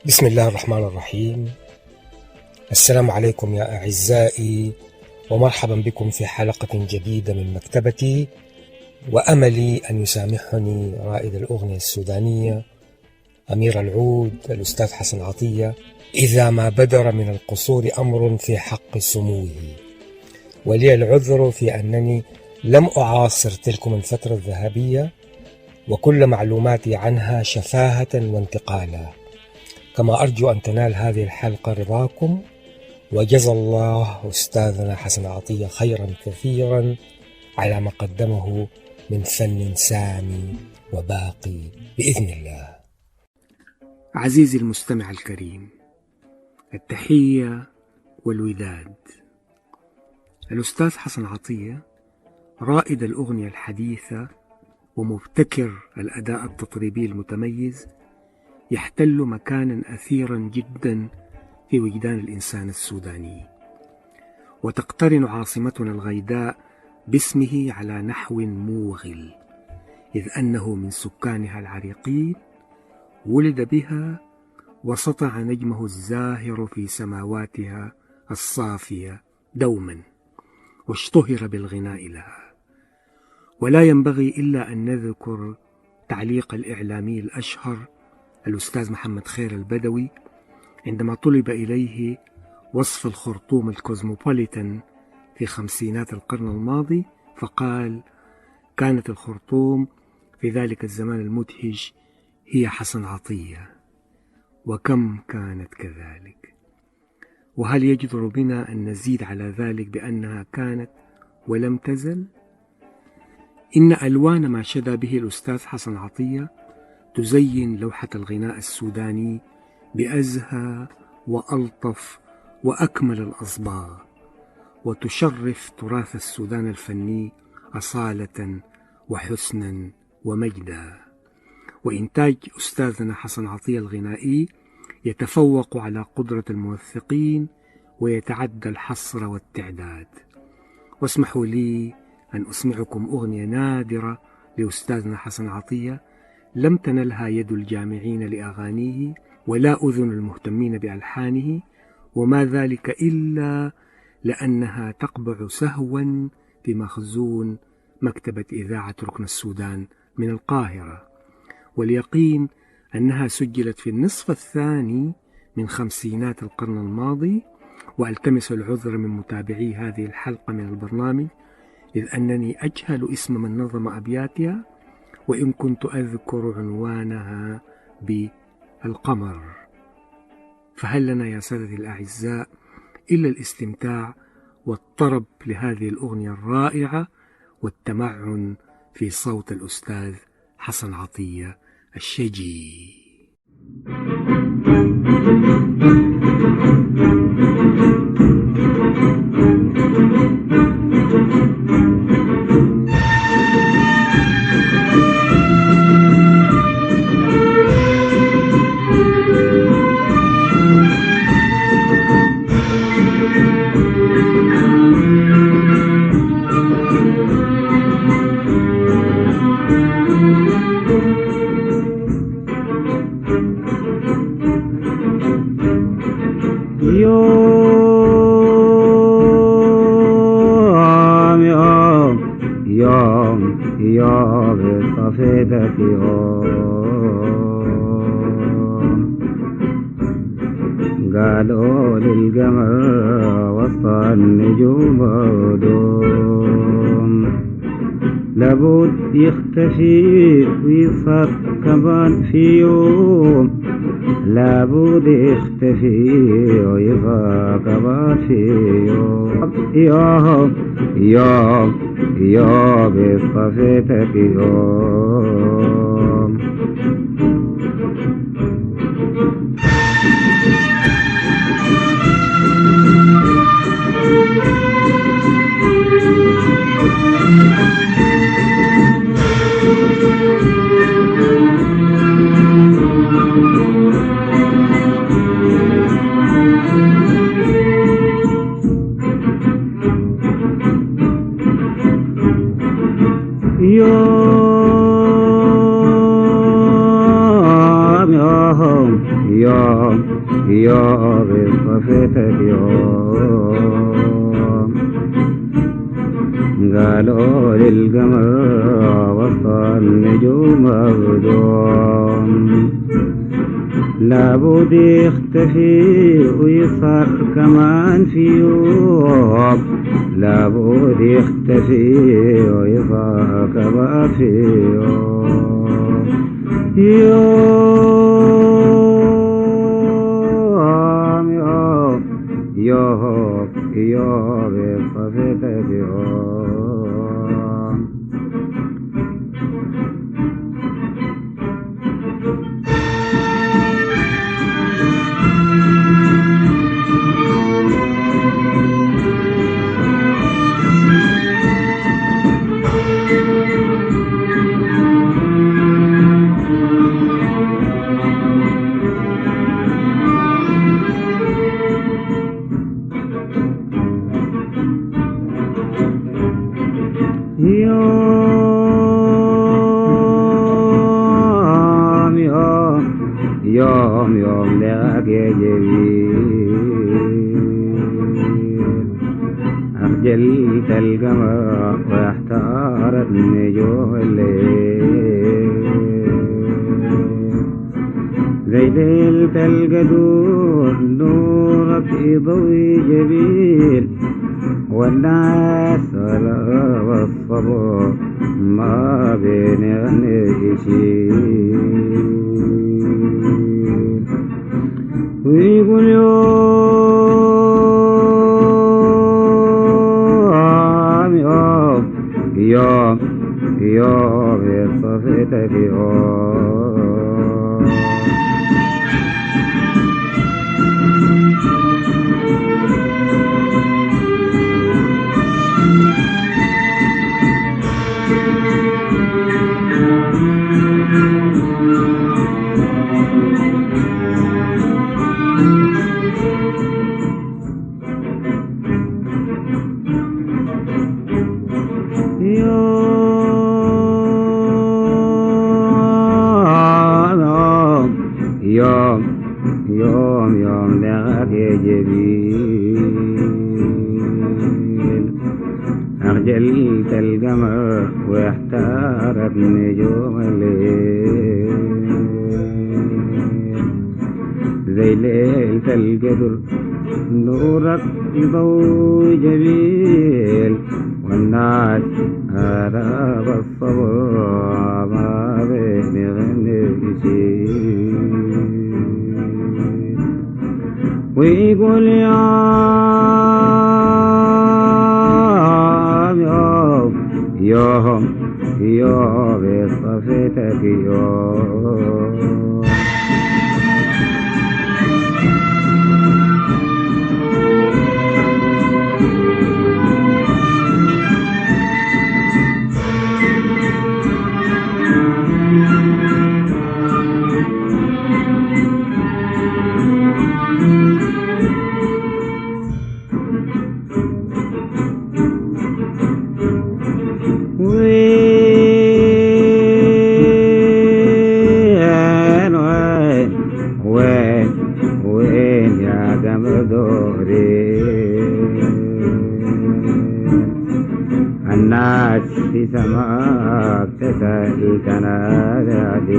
بسم الله الرحمن الرحيم. السلام عليكم يا أعزائي، ومرحبا بكم في حلقة جديدة من مكتبتي، وأملي أن يسامحني رائد الأغنية السودانية أمير العود الأستاذ حسن عطية إذا ما بدر من القصور أمر في حق سموه، ولي العذر في أنني لم أعاصر تلكم الفترة الذهبية وكل معلوماتي عنها شفاهة وانتقالا، كما أرجو أن تنال هذه الحلقة رضاكم، وجزى الله أستاذنا حسن عطية خيرا كثيرا على ما قدمه من فن سامي وباقي بإذن الله. عزيزي المستمع الكريم، التحية والوداد. الأستاذ حسن عطية رائد الأغنية الحديثة ومبتكر الأداء التطريبي المتميز يحتل مكانا أثيرا جدا في وجدان الإنسان السوداني، وتقترن عاصمتنا الغيداء باسمه على نحو موغل، إذ أنه من سكانها العريقين، ولد بها وسطع نجمه الزاهر في سماواتها الصافية دوما، واشتهر بالغناء لها. ولا ينبغي إلا أن نذكر تعليق الإعلامي الأشهر الأستاذ محمد خير البدوي عندما طلب إليه وصف الخرطوم الكوزموبوليتان في خمسينات القرن الماضي، فقال: كانت الخرطوم في ذلك الزمان المدهش هي حسن عطية، وكم كانت كذلك. وهل يجدر بنا أن نزيد على ذلك بأنها كانت ولم تزل؟ إن ألوان ما شدا به الأستاذ حسن عطية تزين لوحة الغناء السوداني بأزهى وألطف وأكمل الأصباغ، وتشرف تراث السودان الفني أصالة وحسنا ومجدا. وإنتاج أستاذنا حسن عطية الغنائي يتفوق على قدرة الموثقين ويتعدى الحصر والتعداد. واسمحوا لي أن أسمعكم أغنية نادرة لأستاذنا حسن عطية لم تنلها يد الجامعين لأغانيه ولا أذن المهتمين بألحانه، وما ذلك إلا لأنها تقبع سهوا في مخزون مكتبة إذاعة ركن السودان من القاهرة، واليقين أنها سجلت في النصف الثاني من خمسينات القرن الماضي. وألتمس العذر من متابعي هذه الحلقة من البرنامج، إذ أنني أجهل اسم من نظم أبياتها، وإن كنت أذكر عنوانها بالقمر. فهل لنا يا سادتي الأعزاء إلا الاستمتاع والطرب لهذه الأغنية الرائعة والتمعن في صوت الأستاذ حسن عطية الشجي. قالوا للقمر وسط النجوم دوم، لابد يختفي ويصار كمان في يوم، لابد يختفي ويصار كمان في يوم. يوم بصفتك يوم. يوم يوم صفيتك يوم قالوا للقمر وسط النجوم مبدوم لابد يختفي ويصار كمان في يوم لابد يختفي ويصار كمان في يوم يوم يوم يوم صفيتك يوم يوم يوم لك يا جميل أخجلت القمر واحتارت نجوم الليل زي ليلة القدور نورك يضوي جميل والناس ولا والصبر ما بين يشيل ويقول يوم يوم صفيتك يوم يوم يوم لك يا جميل أخجلت القمر واحتارت نجوم الليل زي ليلة القدر نورك يضوي جميل والناس آداب الصبر ما بين غني ويقول يوم صفيتك يوم وين يا قمر دوري الناس في سماك تسأل تنادي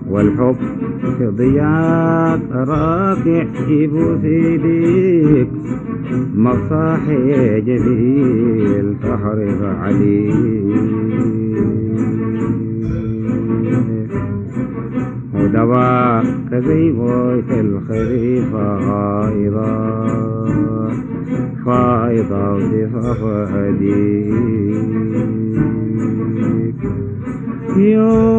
والحب في ضياك راكع يبوس ايديك مصاحي جميل تحرق عليك ودواك زي موت الخريفة فايضة وتفاديك يوم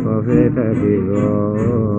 صفيتك يوم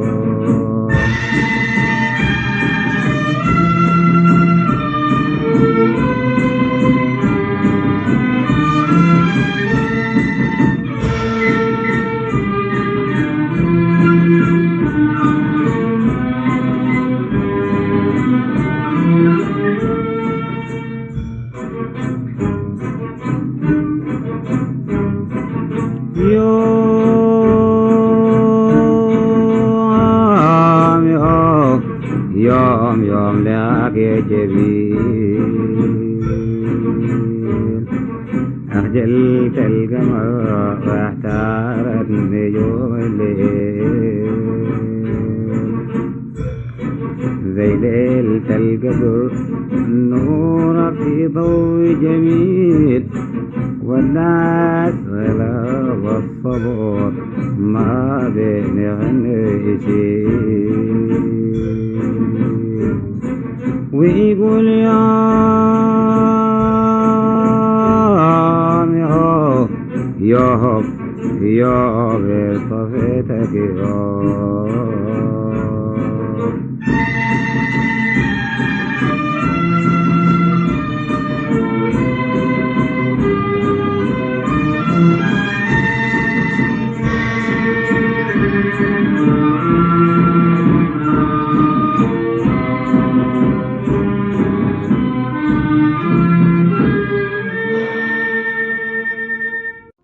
وجلت القمر واحتارت نجوم الليل زي ليلة القدر نور في ضوء جميل والناس غلاب الصبر ما بين غني شيء ويقول يا بصفتك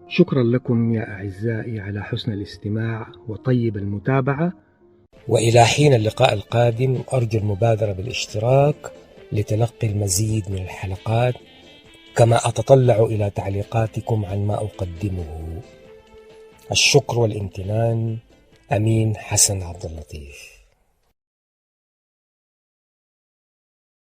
شكرا لكم يا أعزائي على حسن الاستماع وطيب المتابعة. وإلى حين اللقاء القادم أرجو المبادرة بالاشتراك لتلقي المزيد من الحلقات، كما أتطلع إلى تعليقاتكم عن ما أقدمه. الشكر والامتنان، أمين حسن عبد اللطيف.